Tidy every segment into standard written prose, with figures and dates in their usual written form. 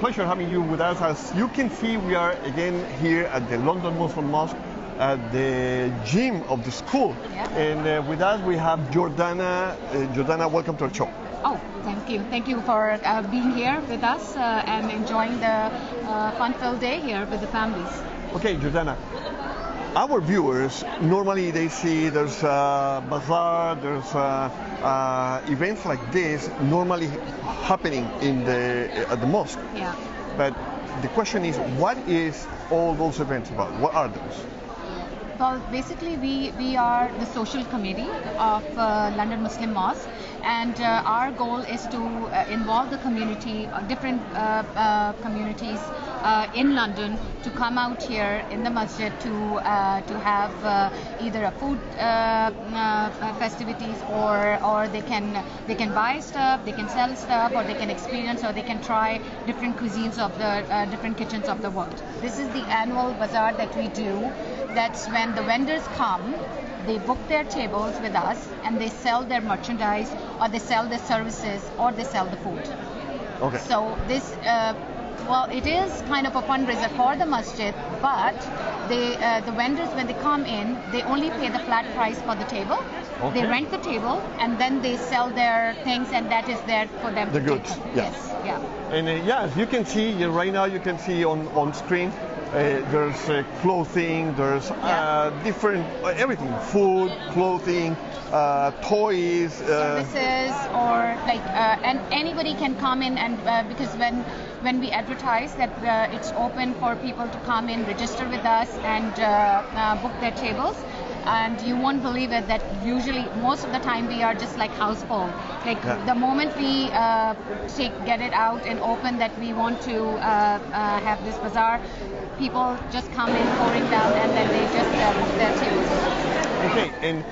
pleasure having you with us. As you can see, we are again here at the London Muslim Mosque at the gym of the school. Yeah. And with us we have Jordana. Jordana, welcome to our show. Oh, thank you. Thank you for being here with us and enjoying the fun-filled day here with the families. Okay, Jordana. Our viewers, normally they see there's a bazaar, there's events like this normally happening at the mosque. Yeah. But the question is, what is all those events about? What are those? Well, basically we are the social committee of London Muslim Mosque, and our goal is to involve the community, different communities in London, to come out here in the masjid to have either a food festivities, or they can buy stuff, they can sell stuff, or they can experience, or they can try different cuisines of the different kitchens of the world. This is the annual bazaar that we do. That's when the vendors come, they book their tables with us, and they sell their merchandise, or they sell their services, or they sell the food. Okay. So this, well, it is kind of a fundraiser for the masjid, but the vendors, when they come in, they only pay the flat price for the table. Okay. They rent the table, and then they sell their things, and that is there for them The to goods, take home. yeah. Yes, yeah. And as you can see right now, you can see on screen, there's clothing, there's different everything, food, clothing, toys, services, or like and anybody can come in, and because when we advertise that it's open for people to come in, register with us, and book their tables. And you won't believe it that usually most of the time we are just like house full. Like the moment we get it out and open that we want to have this bazaar, people just come in pouring down, and then they just book their tables. Okay, and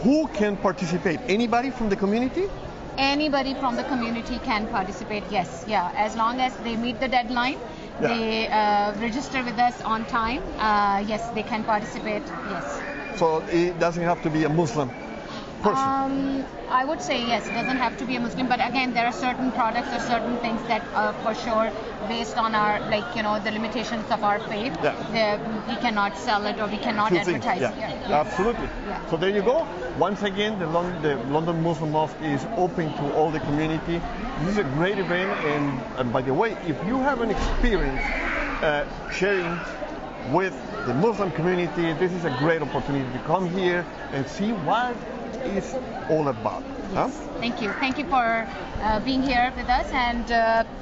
who can participate? Anybody from the community? Anybody from the community can participate, yes, yeah, as long as they meet the deadline, they register with us on time, yes, they can participate, yes. So it doesn't have to be a Muslim person? I would say yes, it doesn't have to be a Muslim, but again, there are certain products or certain things that for sure, based on our, the limitations of our faith, we cannot sell it, or we cannot advertise it. Yeah. Absolutely. Yeah. So there you go. Once again, the London Muslim Mosque is open to all the community. This is a great event, and by the way, if you have an experience sharing with the Muslim community, this is a great opportunity to come here and see what it's all about. Yes. Thank you. Thank you for being here with us, and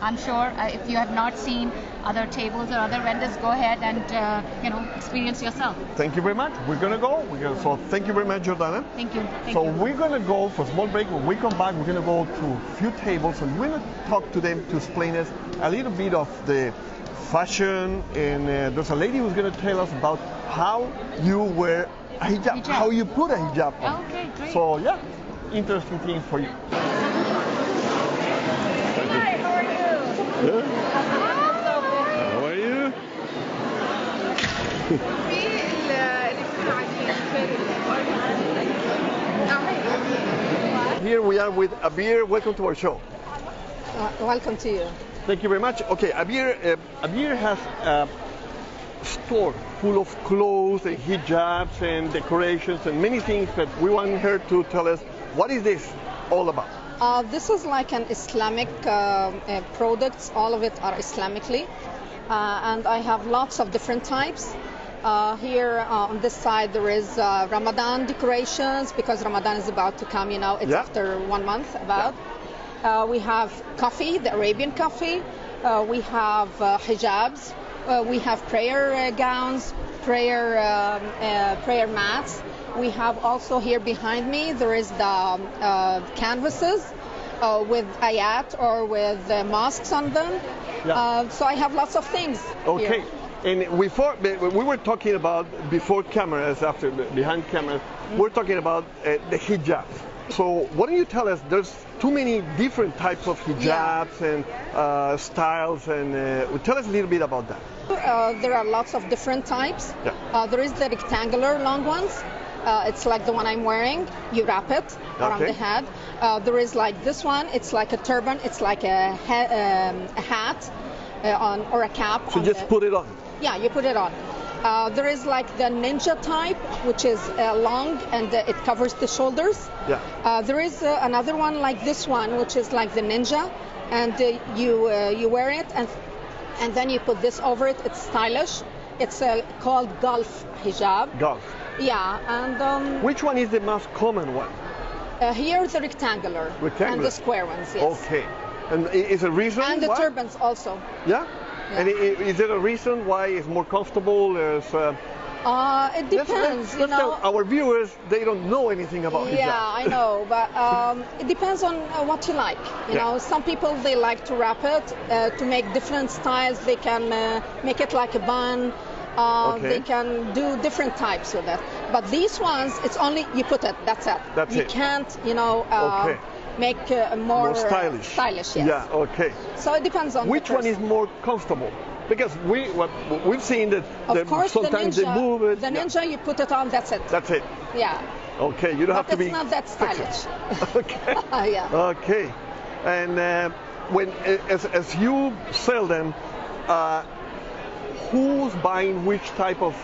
I'm sure if you have not seen other tables or other vendors, go ahead and experience yourself. Thank you very much. We're gonna go. So thank you very much, Jordana. Thank you. We're gonna go for a small break. When we come back, we're gonna go to a few tables, and we're gonna talk to them to explain us a little bit of the fashion, and there's a lady who's going to tell us about how you wear a hijab, how you put a hijab on. Okay, great. So yeah, interesting thing for you. Hi, how are you? How are you? Here we are with Abir. Welcome to our show. Welcome to you. Thank you very much. Okay, Abir has a store full of clothes and hijabs and decorations and many things, but we want her to tell us, what is this all about? This is like an Islamic products. All of it are Islamically, and I have lots of different types. Here on this side there is Ramadan decorations, because Ramadan is about to come. It's after 1 month about. We have coffee, the Arabian coffee. We have hijabs. We have prayer gowns, prayer mats. We have also here behind me, there is the canvases with ayat or with mosques on them. So I have lots of things. Okay. Here. And we were talking about before cameras, after behind cameras, we're talking about the hijabs. So why don't you tell us, there's too many different types of hijabs and styles, and tell us a little bit about that. There are lots of different types. There is the rectangular long ones. It's like the one I'm wearing. You wrap it around the head. There is like this one. It's like a turban. It's like a hat. on or a cap. So on just put it on. Yeah, you put it on. There is like the ninja type, which is long and it covers the shoulders. Yeah. There is another one like this one, which is like the ninja, and you wear it and then you put this over it. It's stylish. It's called golf hijab. Golf. Yeah, and Which one is the most common one? here the rectangular, Rectangular. and the square ones. Yes. Okay. And is a reason And the why? turbans also. Yeah? Yeah. And is there a reason why it's more comfortable? It depends, Let's tell our viewers, they don't know anything about hijab. Yeah, I know, but it depends on what you like. You Yeah. know, some people they like to wrap it to make different styles. They can make it like a bun. Okay. They can do different types with it. But these ones, it's only you put it. That's it. That's you it. can't, you know, Okay. make more stylish. Stylish, yes. Yeah, okay. So it depends on Which the one is person. more comfortable? Because we've seen that Of course, sometimes the they ninja, move it. The Yeah. ninja, you put it on. That's it. That's it. Yeah. Okay, you don't But have to it's be not that stylish. okay. Yeah. Okay. And when as you sell them, who's buying which type of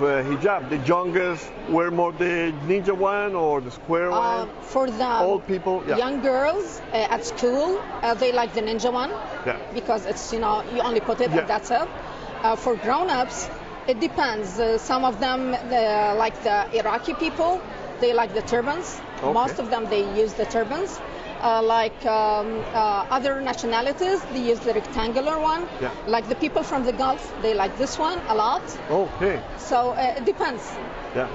hijab? The youngest wear more the ninja one or the square one? For the Old people, yeah. young girls at school, they like the ninja one Yeah. because it's, you know, you only put it Yeah. and that's it. For grown-ups, it depends. Some of them, like the Iraqi people, they like the turbans. Okay. Most of them, they use the turbans. Other nationalities, they use the rectangular one. Yeah. Like the people from the Gulf, they like this one a lot. Okay. So it depends. Yeah.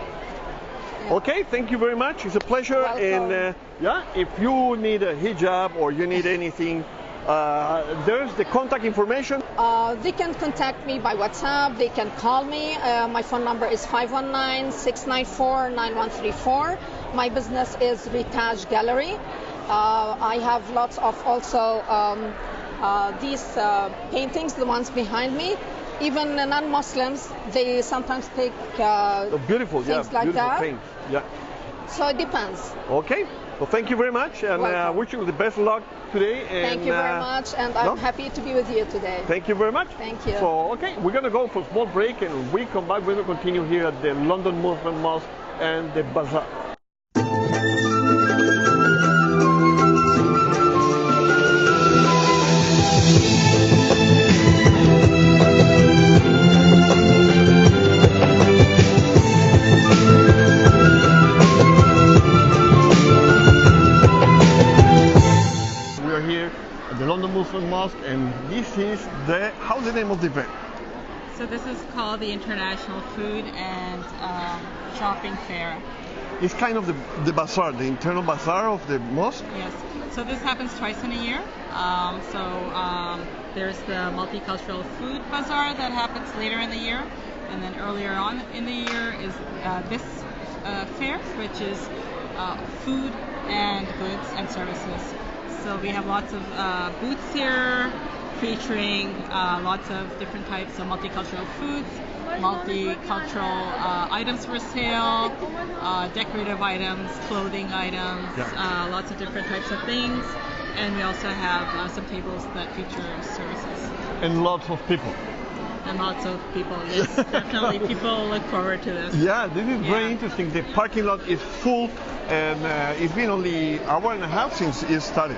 Okay, thank you very much. It's a pleasure. Welcome. And yeah, if you need a hijab or you need anything, there's the contact information. They can contact me by WhatsApp. They can call me. My phone number is 519-694-9134. My business is Ritaj Gallery. I have lots of also these paintings, the ones behind me. Even non-Muslims, they sometimes take Beautiful, yeah, things like beautiful that. paint. Yeah. So it depends. Okay. Well, thank you very much, and Welcome. wish you the best luck today. And, Thank you very much, and I'm happy to be with you today. Thank you very much. Thank you. So, okay, we're going to go for a small break, and when we come back, we're going to continue here at the London Muslim Mosque and the Bazaar. We are here at the London Muslim Mosque, and this is how's the name of the event? So this is called the International Food and Shopping Fair. It's kind of the bazaar, the internal bazaar of the mosque. Yes. So this happens twice in a year. There's the Multicultural Food Bazaar that happens later in the year, and then earlier on in the year is this fair, which is food and goods and services. So we have lots of booths here featuring lots of different types of multicultural foods, multicultural items for sale, decorative items, clothing items, Yeah. lots of different types of things. And we also have some tables that feature services. And lots of people. And lots of people. Yes, definitely. People look forward to this. Yeah, this is very Yeah. interesting. The parking lot is full, and it's been only an hour and a half since it started.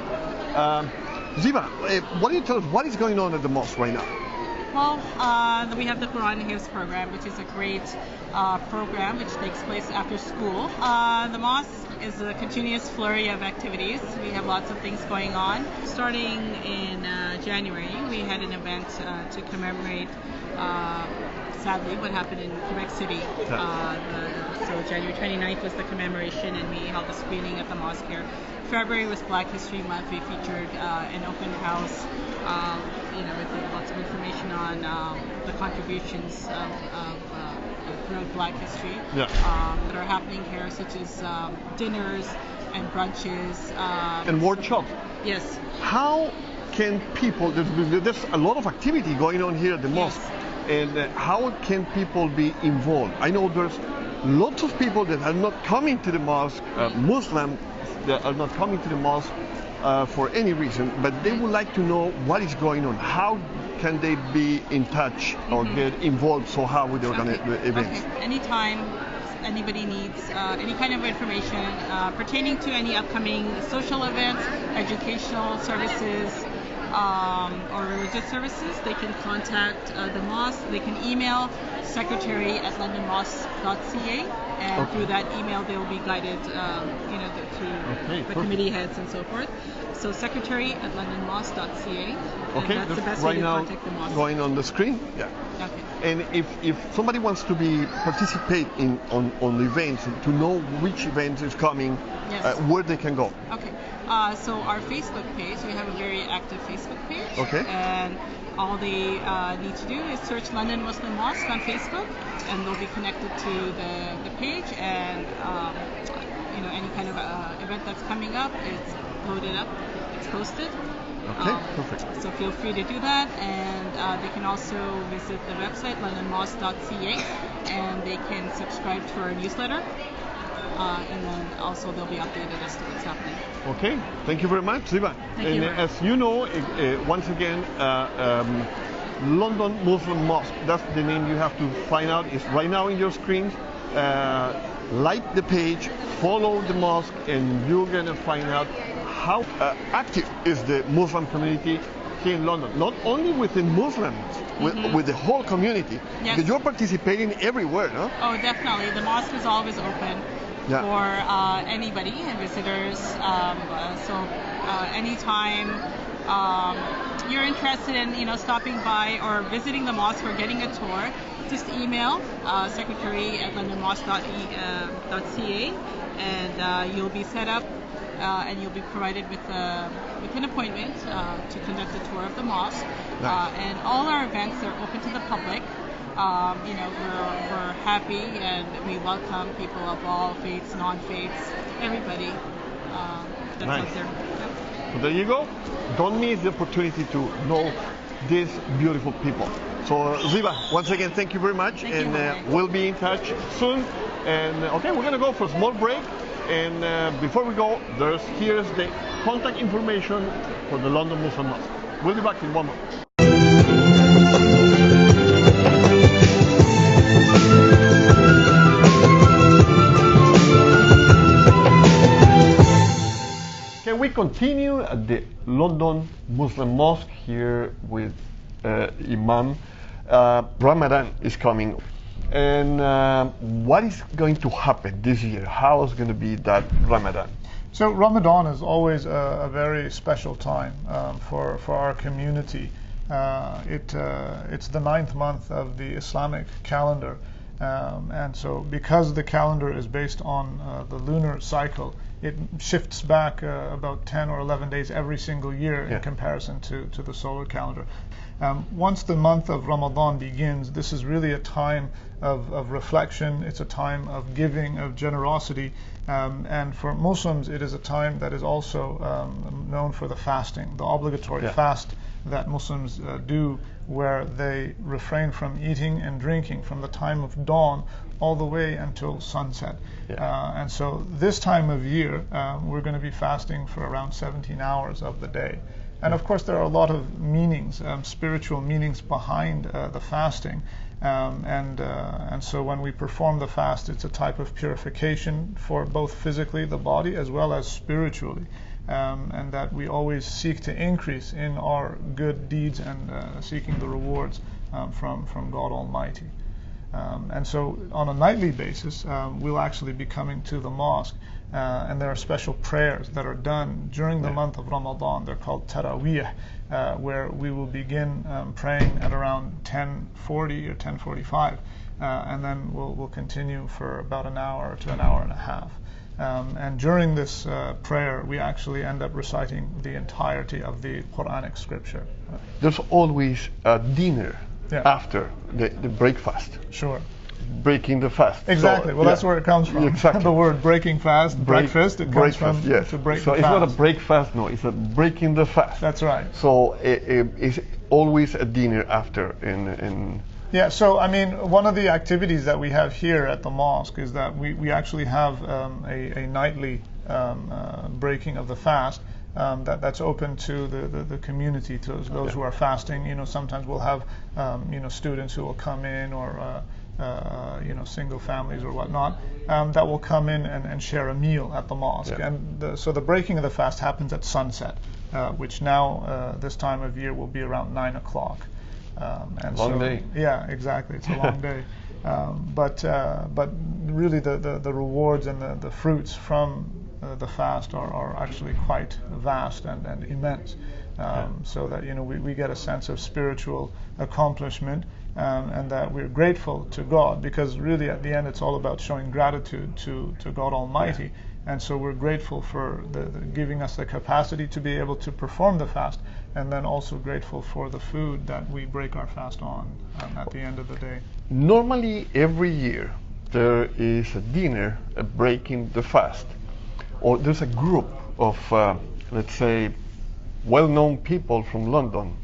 Ziba, what do you tell us? What is going on at the mosque right now? Well, we have the Quran and Hifz program, which is a great program which takes place after school. The mosque is a continuous flurry of activities. We have lots of things going on. Starting in January, we had an event to commemorate, sadly, what happened in Quebec City. So January 29th was the commemoration, and we held a screening at the mosque here. February was Black History Month. We featured an open house, with lots of information on the contributions throughout Black history that are happening here, such as dinners and brunches. And workshop. Yes. How can people? There's a lot of activity going on here at the mosque, and how can people be involved? I know there's lots of people that are not coming to the mosque, Muslim, that are not coming to the mosque for any reason, but they would like to know what is going on. How can they be in touch or get involved somehow with the events? Okay. Anytime anybody needs any kind of information pertaining to any upcoming social events, educational services, or religious services, they can contact the mosque. They can email secretary@londonmosque.ca, and through that email they will be guided, to the committee heads and so forth. So secretary@londonmosque.ca. Okay, that's the best right way to now contact the mosque. going on the screen. Yeah. Okay. And if somebody wants to participate on the events, to know which event is coming, Yes. where they can go. Okay. So our Facebook page, we have a very active Facebook page. Okay. And all they need to do is search London Muslim Mosque on Facebook, and they'll be connected to the page. And any kind of event that's coming up, it's loaded up, it's posted. Okay, perfect. So feel free to do that, and they can also visit the website londonmosque.ca, and they can subscribe to our newsletter. And then also they'll be updated as to what's happening. Okay, thank you very much, Ziba. Thank and you. As you know, once again, London Muslim Mosque, that's the name you have to find out. It's right now in your screens. Like the page, follow the mosque, and you're going to find out how active is the Muslim community here in London. Not only within Muslims, with the whole community. Yes. Because you're participating everywhere, no? Oh, definitely. The mosque is always open for anybody and visitors. Anytime you're interested in stopping by or visiting the mosque or getting a tour, just email secretary@londonmosque.ca, and you'll be set up and you'll be provided with an appointment to conduct a tour of the mosque. Nice. And all our events are open to the public. We're happy and we welcome people of all faiths, non-faiths, everybody that's Nice. out there. So there you go. Don't miss the opportunity to know these beautiful people. So Ziba, once again, thank you very much. Thank you, Jorge. We'll be in touch soon. And okay, we're gonna go for a small break. And before we go, here's the contact information for the London Muslim Mosque. We'll be back in one moment. Can we continue at the London Muslim Mosque here with Imam? Ramadan is coming. And what is going to happen this year? How is going to be that Ramadan? So Ramadan is always a very special time for our community. It's the 9th month of the Islamic calendar, and so because the calendar is based on the lunar cycle, it shifts back about 10 or 11 days every single year in comparison to the solar calendar. Once the month of Ramadan begins, this is really a time of reflection. It's a time of giving, of generosity, and for Muslims it is a time that is also known for the fasting, the obligatory fast that Muslims do, where they refrain from eating and drinking from the time of dawn all the way until sunset. And so this time of year we're going to be fasting for around 17 hours of the day. And of course there are a lot of meanings, spiritual meanings behind the fasting. And so when we perform the fast, it's a type of purification for both physically, the body, as well as spiritually. And that we always seek to increase in our good deeds and seeking the rewards from God Almighty. And so on a nightly basis, we'll actually be coming to the mosque, and there are special prayers that are done during the month of Ramadan. They're called Taraweeh, where we will begin praying at around 10:40 or 10:45, and then we'll continue for about an hour to an hour and a half. And during this prayer, we actually end up reciting the entirety of the Quranic scripture. There's always a dinner after the breakfast. Sure. Breaking the fast. Exactly. So, well, that's where it comes from. Exactly. The word breaking fast, breakfast, it comes from to break so the it's fast. not a breakfast, no, it's a breaking the fast. That's right. So it's always a dinner after in Yeah, so I mean, one of the activities that we have here at the mosque is that we actually have a nightly breaking of the fast, that's open to the community, to those who are fasting. Sometimes we'll have students who will come in, or single families or whatnot, that will come in and share a meal at the mosque. Yeah. And so the breaking of the fast happens at sunset, which now this time of year will be around 9 o'clock. Long day. Yeah, exactly. It's a long day. But really the rewards and the fruits from the fast are actually quite vast and immense. So that we get a sense of spiritual accomplishment, and that we're grateful to God, because really at the end it's all about showing gratitude to God Almighty. And so we're grateful for the giving us the capacity to be able to perform the fast, and then also grateful for the food that we break our fast on at the end of the day. Normally, every year there is a dinner breaking the fast, or there's a group of, let's say, well-known people from London,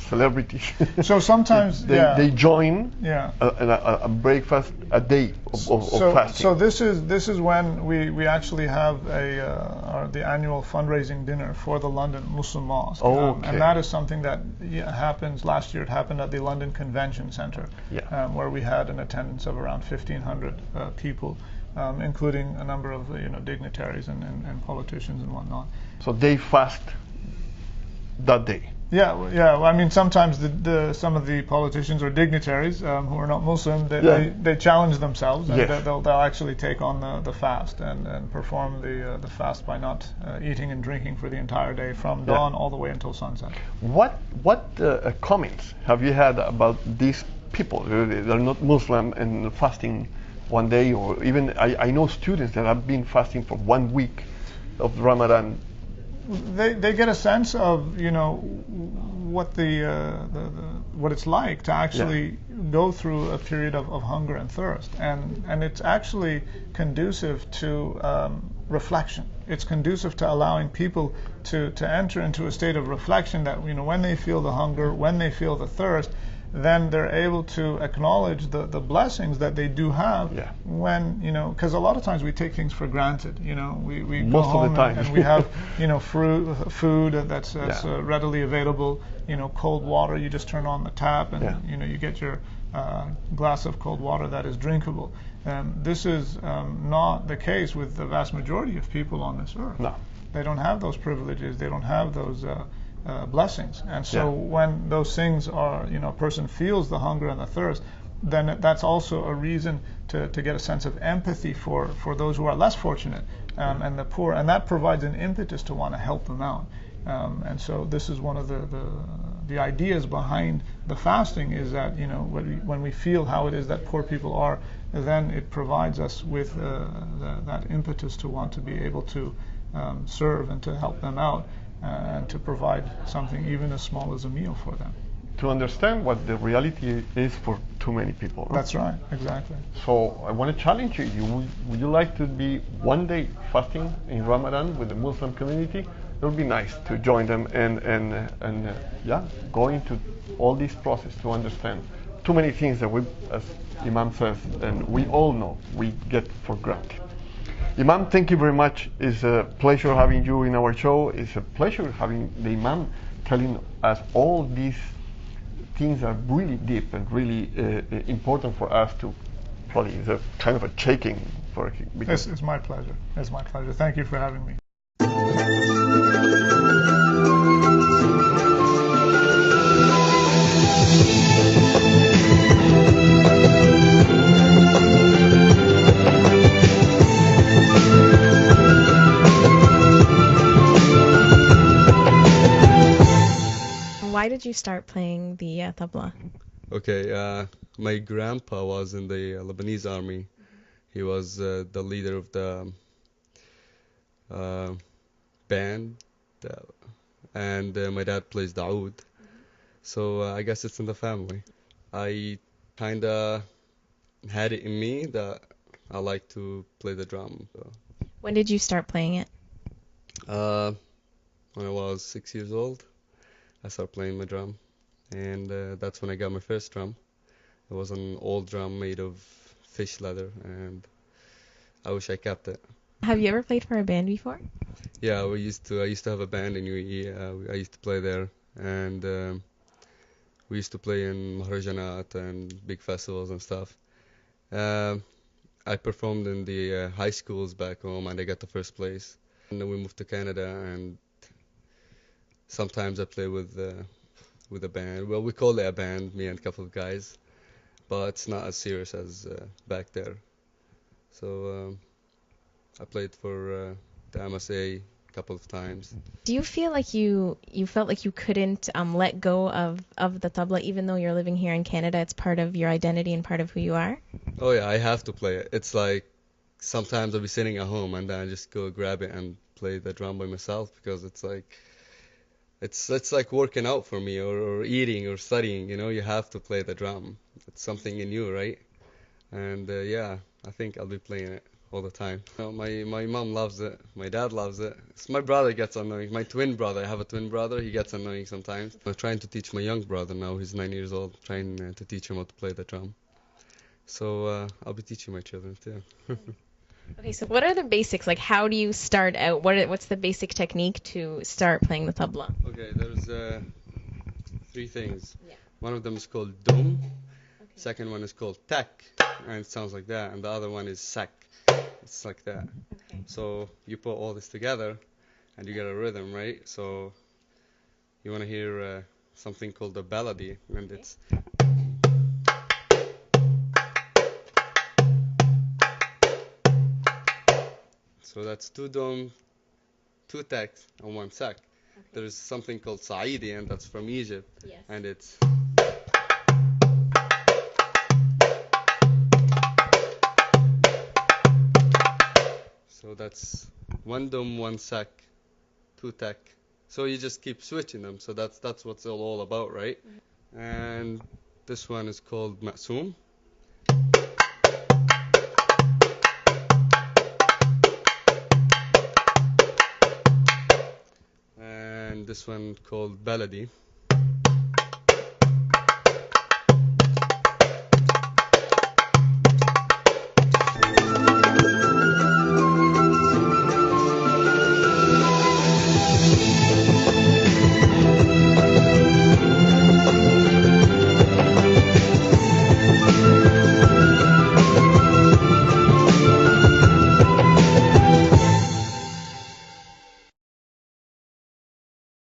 celebrities. So sometimes they join Yeah. a breakfast, a day of fasting. So this is when we actually have the annual fundraising dinner for the London Muslim Mosque. Oh, okay. And that is something that happens. Last year it happened at the London Convention Centre, where we had an attendance of around 1,500 people, including a number of dignitaries and politicians and whatnot. So they fast that day. Yeah. Well, I mean, sometimes some of the politicians or dignitaries who are not Muslim, they challenge themselves, and they'll actually take on the fast and perform the fast by not eating and drinking for the entire day, from dawn all the way until sunset. What comments have you had about these people? They're not Muslim and fasting one day, or even I know students that have been fasting for 1 week of Ramadan. They get a sense of what what it's like to actually go through a period of hunger and thirst, and it's actually conducive to reflection. It's conducive to allowing people to enter into a state of reflection, that when they feel the hunger, when they feel the thirst, then they're able to acknowledge the blessings that they do have. When because a lot of times we take things for granted. We go Most home of the time. and we have food that's readily available. Cold water, you just turn on the tap, and you get your glass of cold water that is drinkable. This is not the case with the vast majority of people on this earth. No. They don't have those privileges. They don't have those blessings. And so when those things are, a person feels the hunger and the thirst, then that's also a reason to get a sense of empathy for those who are less fortunate, and the poor, and that provides an impetus to want to help them out. And so this is one of the ideas behind the fasting, is that when we feel how it is that poor people are, then it provides us with that impetus to want to be able to serve and to help them out, and to provide something even as small as a meal for them. To understand what the reality is for too many people. That's right, exactly. So I want to challenge you. Would you like to be one day fasting in Ramadan with the Muslim community? It would be nice to join them and go into all this process to understand too many things that we, as Imam says, and we all know, we get for granted. Imam, thank you very much. It's a pleasure having you in our show. It's a pleasure having the Imam telling us all these things that are really deep and really important for us to probably. It's a kind of a shaking for. It's my pleasure. It's my pleasure. Thank you for having me. Why did you start playing the tabla? Okay, my grandpa was in the Lebanese army. He was the leader of the band, and my dad plays the oud. So I guess it's in the family. I kind of had it in me that I like to play the drum. So. When did you start playing it? When I was 6 years old. I started playing my drum, and that's when I got my first drum. It was an old drum made of fish leather, and I wish I kept it. Have you ever played for a band before? Yeah, I used to have a band in UAE. I used to play there, and we used to play in mahrajanat and big festivals and stuff. Um, I performed in the high schools back home, and I got the first place. And then we moved to Canada, and sometimes I play with a band. Well, we call it a band, me and a couple of guys, but it's not as serious as back there. So I played for the MSA a couple of times. Do you feel like you felt like you couldn't let go of the tabla even though you're living here in Canada? It's part of your identity and part of who you are? Oh yeah, I have to play it. It's like sometimes I'll be sitting at home and then I just go grab it and play the drum by myself because it's like it's like working out for me or eating or studying, you know, you have to play the drum. It's something in you, right? And yeah, I think I'll be playing it all the time. You know, my mom loves it. My dad loves it. My brother gets annoying. My twin brother, I have a twin brother. He gets annoying sometimes. I'm trying to teach my young brother now. He's 9 years old. Trying to teach him how to play the drum. So I'll be teaching my children too. Okay, so what are the basics? Like, how do you start out? What's the basic technique to start playing the tabla? Okay, there's three things. Yeah. One of them is called dum. Okay. Second one is called tak, and it sounds like that. And the other one is sak. It's like that. Okay. So you put all this together, and you get a rhythm, right? So you want to hear something called a baladi, and it's. So that's two dom, two taks, and one sak. Okay. There's something called Saidi, and that's from Egypt, Yes. and it's. So that's one dom, one sak, two tak. So you just keep switching them. So that's what's all about, right? Mm-hmm. And this one is called Ma'soom. And this one called Baladi.